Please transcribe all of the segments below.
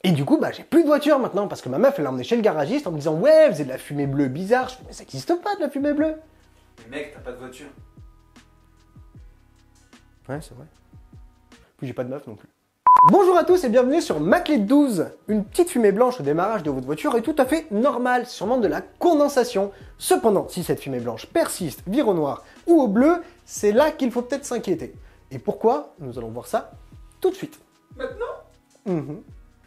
Et du coup, bah, j'ai plus de voiture maintenant parce que ma meuf, elle l'a emmené chez le garagiste en me disant ouais, vous avez de la fumée bleue bizarre. Je fais, mais ça n'existe pas de la fumée bleue. Mais mec, t'as pas de voiture. Ouais, c'est vrai. Puis j'ai pas de meuf non plus. Bonjour à tous et bienvenue sur Ma Clé de 12. Une petite fumée blanche au démarrage de votre voiture est tout à fait normale, c'est sûrement de la condensation. Cependant, si cette fumée blanche persiste, vire au noir ou au bleu, c'est là qu'il faut peut-être s'inquiéter. Et pourquoi? Nous allons voir ça tout de suite. Maintenant?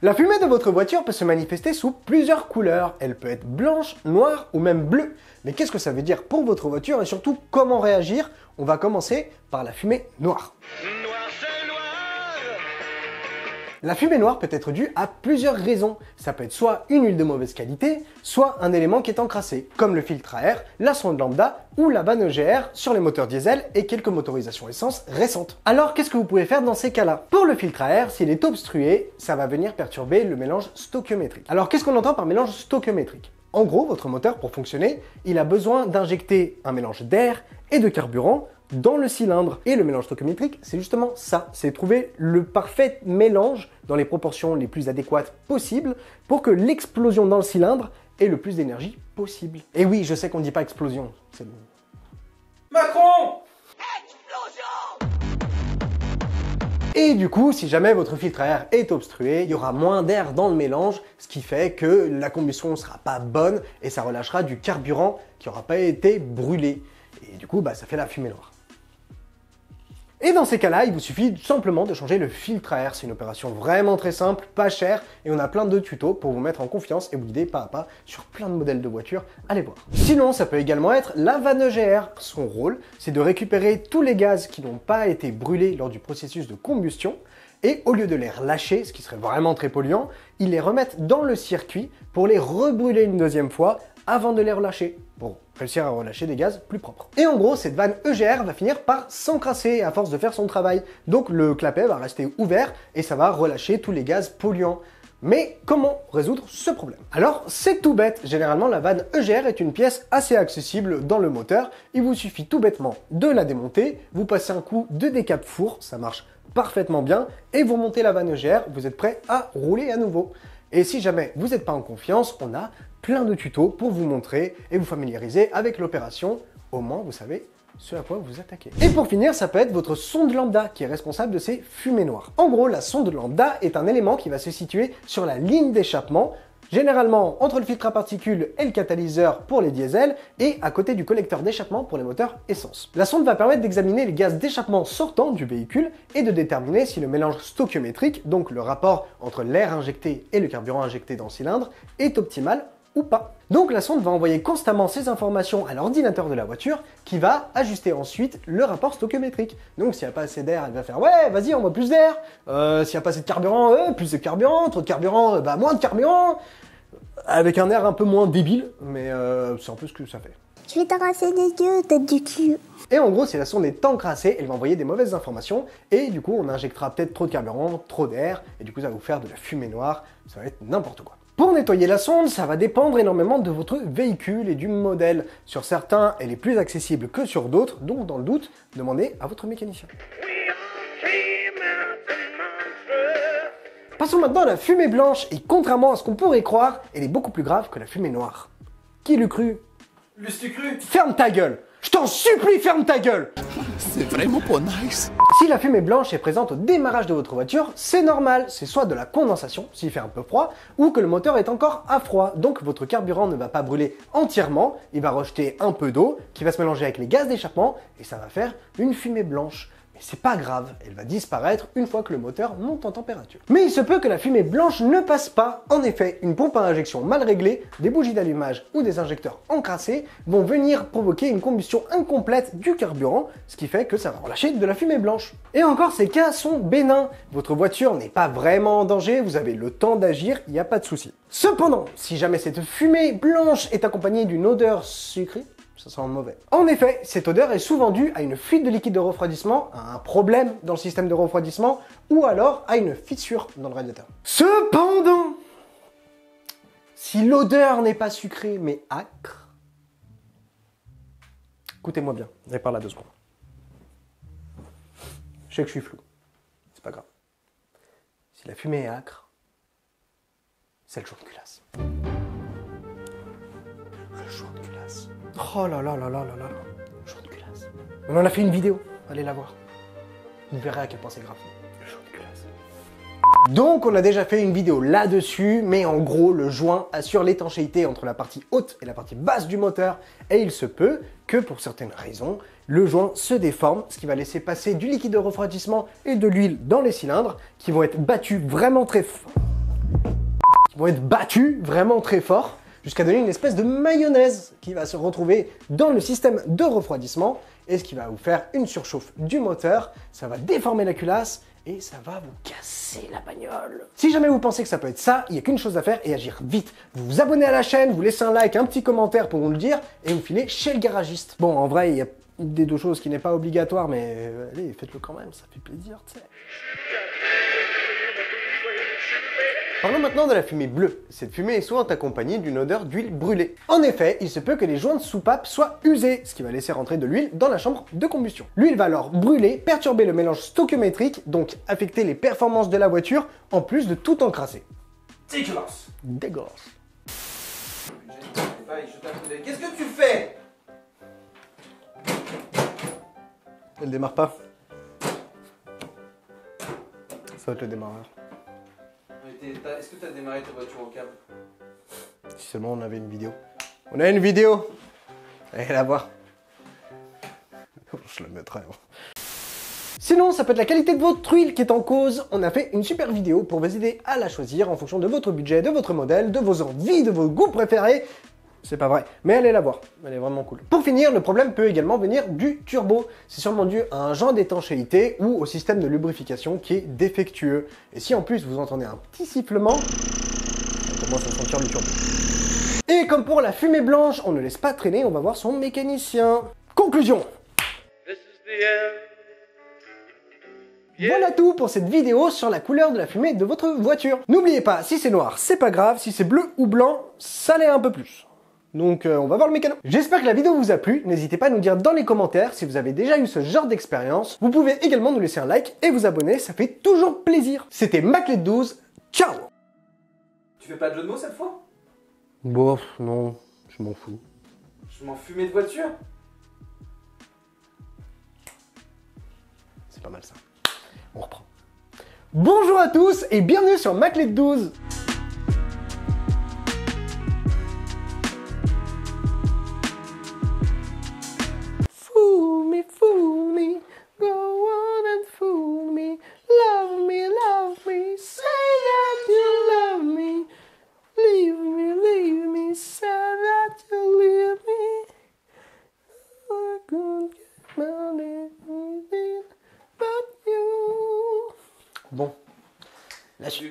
La fumée de votre voiture peut se manifester sous plusieurs couleurs. Elle peut être blanche, noire ou même bleue. Mais qu'est-ce que ça veut dire pour votre voiture et surtout comment réagir? On va commencer par la fumée noire. La fumée noire peut être due à plusieurs raisons. Ça peut être soit une huile de mauvaise qualité, soit un élément qui est encrassé, comme le filtre à air, la sonde lambda ou la vanne EGR sur les moteurs diesel et quelques motorisations essence récentes. Alors qu'est-ce que vous pouvez faire dans ces cas-là? Pour le filtre à air, s'il est obstrué, ça va venir perturber le mélange stoichiométrique. Alors qu'est-ce qu'on entend par mélange stoichiométrique? En gros, votre moteur, pour fonctionner, il a besoin d'injecter un mélange d'air et de carburant dans le cylindre. Et le mélange stoichiométrique, c'est justement ça. C'est trouver le parfait mélange dans les proportions les plus adéquates possibles pour que l'explosion dans le cylindre ait le plus d'énergie possible. Et oui, je sais qu'on ne dit pas explosion. C'est... Macron! Et du coup, si jamais votre filtre à air est obstrué, il y aura moins d'air dans le mélange, ce qui fait que la combustion ne sera pas bonne et ça relâchera du carburant qui n'aura pas été brûlé. Et du coup, bah, ça fait la fumée noire. Et dans ces cas-là, il vous suffit simplement de changer le filtre à air. C'est une opération vraiment très simple, pas chère, et on a plein de tutos pour vous mettre en confiance et vous guider pas à pas sur plein de modèles de voitures. Allez voir. Sinon, ça peut également être la vanne EGR. Son rôle, c'est de récupérer tous les gaz qui n'ont pas été brûlés lors du processus de combustion, et au lieu de les relâcher, ce qui serait vraiment très polluant, ils les remettent dans le circuit pour les rebrûler une deuxième fois avant de les relâcher, pour réussir à relâcher des gaz plus propres. Et en gros, cette vanne EGR va finir par s'encrasser à force de faire son travail. Donc le clapet va rester ouvert et ça va relâcher tous les gaz polluants. Mais comment résoudre ce problème? Alors, c'est tout bête. Généralement, la vanne EGR est une pièce assez accessible dans le moteur. Il vous suffit tout bêtement de la démonter, vous passez un coup de décap four, ça marche parfaitement bien, et vous montez la vanne EGR, vous êtes prêt à rouler à nouveau. Et si jamais vous n'êtes pas en confiance, on a plein de tutos pour vous montrer et vous familiariser avec l'opération. Au moins, vous savez ce à quoi vous attaquez. Et pour finir, ça peut être votre sonde lambda qui est responsable de ces fumées noires. En gros, la sonde lambda est un élément qui va se situer sur la ligne d'échappement, généralement entre le filtre à particules et le catalyseur pour les diesels, et à côté du collecteur d'échappement pour les moteurs essence. La sonde va permettre d'examiner les gaz d'échappement sortant du véhicule et de déterminer si le mélange stoichiométrique, donc le rapport entre l'air injecté et le carburant injecté dans le cylindre, est optimal ou pas. Donc la sonde va envoyer constamment ces informations à l'ordinateur de la voiture qui va ajuster ensuite le rapport stoichiométrique. Donc s'il n'y a pas assez d'air, elle va faire ouais, vas-y, envoie plus d'air. S'il n'y a pas assez de carburant, plus de carburant. Trop de carburant, bah moins de carburant. Avec un air un peu moins débile, mais c'est un peu ce que ça fait. Je vais t'arracher les yeux, tête du cul. Et en gros, si la sonde est encrassée, elle va envoyer des mauvaises informations et du coup, on injectera peut-être trop de carburant, trop d'air, et du coup, ça va vous faire de la fumée noire. Ça va être n'importe quoi. Pour nettoyer la sonde, ça va dépendre énormément de votre véhicule et du modèle. Sur certains, elle est plus accessible que sur d'autres, donc dans le doute, demandez à votre mécanicien. Passons maintenant à la fumée blanche, et contrairement à ce qu'on pourrait croire, elle est beaucoup plus grave que la fumée noire. Qui l'eût cru? L'eût-tu cru? Ferme ta gueule! Je t'en supplie, ferme ta gueule! C'est vraiment pas nice. Si la fumée blanche est présente au démarrage de votre voiture, c'est normal, c'est soit de la condensation, s'il fait un peu froid, ou que le moteur est encore à froid, donc votre carburant ne va pas brûler entièrement, il va rejeter un peu d'eau, qui va se mélanger avec les gaz d'échappement, et ça va faire une fumée blanche. Mais c'est pas grave, elle va disparaître une fois que le moteur monte en température. Mais il se peut que la fumée blanche ne passe pas. En effet, une pompe à injection mal réglée, des bougies d'allumage ou des injecteurs encrassés vont venir provoquer une combustion incomplète du carburant, ce qui fait que ça va relâcher de la fumée blanche. Et encore, ces cas sont bénins. Votre voiture n'est pas vraiment en danger, vous avez le temps d'agir, il n'y a pas de souci. Cependant, si jamais cette fumée blanche est accompagnée d'une odeur sucrée, ça sent mauvais. En effet, cette odeur est souvent due à une fuite de liquide de refroidissement, à un problème dans le système de refroidissement, ou alors à une fissure dans le radiateur. Cependant, si l'odeur n'est pas sucrée mais âcre, écoutez-moi bien, je parle là 2 secondes. Je sais que je suis flou, c'est pas grave. Si la fumée est âcre, c'est le joint de culasse. Le joint de culasse. Oh là là là là là là là. Le joint de culasse. On en a fait une vidéo, allez la voir. Vous verrez à quel point c'est grave. Le joint de culasse. Donc on a déjà fait une vidéo là-dessus, mais en gros le joint assure l'étanchéité entre la partie haute et la partie basse du moteur, et il se peut que pour certaines raisons, le joint se déforme, ce qui va laisser passer du liquide de refroidissement et de l'huile dans les cylindres, qui vont être battus vraiment très fort. Jusqu'à donner une espèce de mayonnaise qui va se retrouver dans le système de refroidissement, et ce qui va vous faire une surchauffe du moteur, ça va déformer la culasse, et ça va vous casser la bagnole. Si jamais vous pensez que ça peut être ça, il n'y a qu'une chose à faire et agir vite. Vous vous abonnez à la chaîne, vous laissez un like, un petit commentaire pour nous le dire, et vous filez chez le garagiste. Bon, en vrai, il y a des deux choses qui n'est pas obligatoire, mais allez, faites-le quand même, ça fait plaisir, tu sais. Parlons maintenant de la fumée bleue. Cette fumée est souvent accompagnée d'une odeur d'huile brûlée. En effet, il se peut que les joints de soupape soient usés, ce qui va laisser rentrer de l'huile dans la chambre de combustion. L'huile va alors brûler, perturber le mélange stoichiométrique, donc affecter les performances de la voiture, en plus de tout encrasser. Dégueulasse. Dégueulasse. Qu'est-ce que tu fais? Elle démarre pas. Ça va être le démarreur. Est-ce que t'as démarré ta voiture au câble? Si seulement on avait une vidéo. On a une vidéo. Allez la voir. Je la mettrai. Sinon, ça peut être la qualité de votre huile qui est en cause. On a fait une super vidéo pour vous aider à la choisir en fonction de votre budget, de votre modèle, de vos envies, de vos goûts préférés. C'est pas vrai, mais allez la voir, elle est vraiment cool. Pour finir, le problème peut également venir du turbo. C'est sûrement dû à un joint d'étanchéité ou au système de lubrification qui est défectueux. Et si en plus vous entendez un petit sifflement, ça commence à sentir le turbo. Et comme pour la fumée blanche, on ne laisse pas traîner, on va voir son mécanicien. Conclusion. Voilà tout pour cette vidéo sur la couleur de la fumée de votre voiture. N'oubliez pas, si c'est noir, c'est pas grave, si c'est bleu ou blanc, ça l'est un peu plus. Donc on va voir le mécano. J'espère que la vidéo vous a plu, n'hésitez pas à nous dire dans les commentaires si vous avez déjà eu ce genre d'expérience. Vous pouvez également nous laisser un like et vous abonner, ça fait toujours plaisir. C'était Maclet12, ciao. Tu fais pas de jeu de mots cette fois? Bof, non, je m'en fous. Je m'en fumais de voiture? C'est pas mal ça. On reprend. Bonjour à tous et bienvenue sur Maclet12. Fool me, go on and fool me, love me, say that you love me, leave me, say that you leave me, I could get money, but you. Bon, là je...